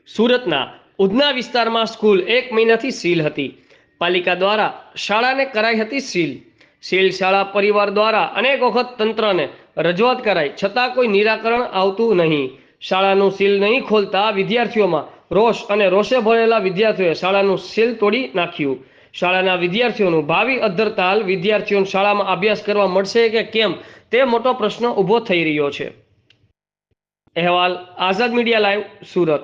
સુરતના ઉધના વિસ્તારમાં સ્કૂલ 1 મહિનાથી સીલ હતી. પાલિકા દ્વારા શાળાને કરાઈ હતી સીલ શાળા પરિવાર દ્વારા અનેક વખત તંત્રને રજૂઆત કરાઈ છતાં કોઈ નિરાકરણ આવતું નહીં. શાળાનું સીલ નહીં ખોલતા વિદ્યાર્થીઓમાં રોષ અને રોષે ભરેલા વિદ્યાર્થીઓએ શાળાનું સીલ તોડી નાખ્યું. શાળાના વિદ્યાર્થીઓનું ભાવિ અધ્ધરતાલ વિદ્યાર્થીઓને શાળામાં અભ્યાસ કરવા મળશે કે કેમ તે મોટો પ્રશ્ન ઊભો થઈ રહ્યો છે. અહેવાલ આઝાદ મીડિયા લાઈવ, સુરત.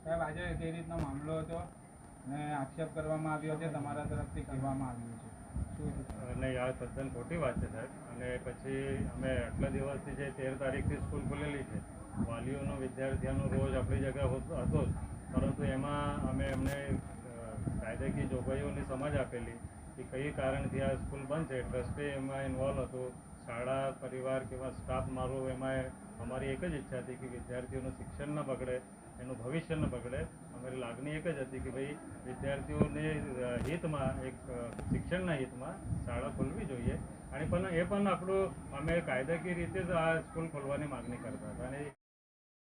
સાહેબ, આજે તે રીતનો મામલો હતો અને આક્ષેપ કરવામાં આવ્યો છે, તમારા તરફથી કહેવામાં આવ્યું છે શું? નહીં, આ તદ્દન ખોટી વાત છે સાહેબ. અને પછી અમે આટલા દિવસથી જે 13 તારીખથી સ્કૂલ ખુલેલી છે, વાલીઓનો વિદ્યાર્થીઓનો રોજ આપણી જગ્યા હતો જ, પરંતુ એમાં અમે એમને કાયદાકીય જોગવાઈઓની સમજ આપેલી કે કઈ કારણથી આ સ્કૂલ બંધ છે. ટ્રસ્ટે એમાં ઇન્વોલ્વ હતું, શાળા પરિવાર કે સ્ટાફ મારો એમાં અમારી એક જ ઈચ્છા હતી કે વિદ્યાર્થીઓનું શિક્ષણ ન બગડે, એનું ભવિષ્ય ન બગડે. અમારી લાગણી એક જ હતી કે ભાઈ વિદ્યાર્થીઓને હિતમાં, એક શિક્ષણના હિતમાં શાળા ખોલવી જોઈએ. અને પણ એ પણ આપણું અમે કાયદાકીય રીતે જ આ સ્કૂલ ખોલવાની માગણી કરતા હતા. અને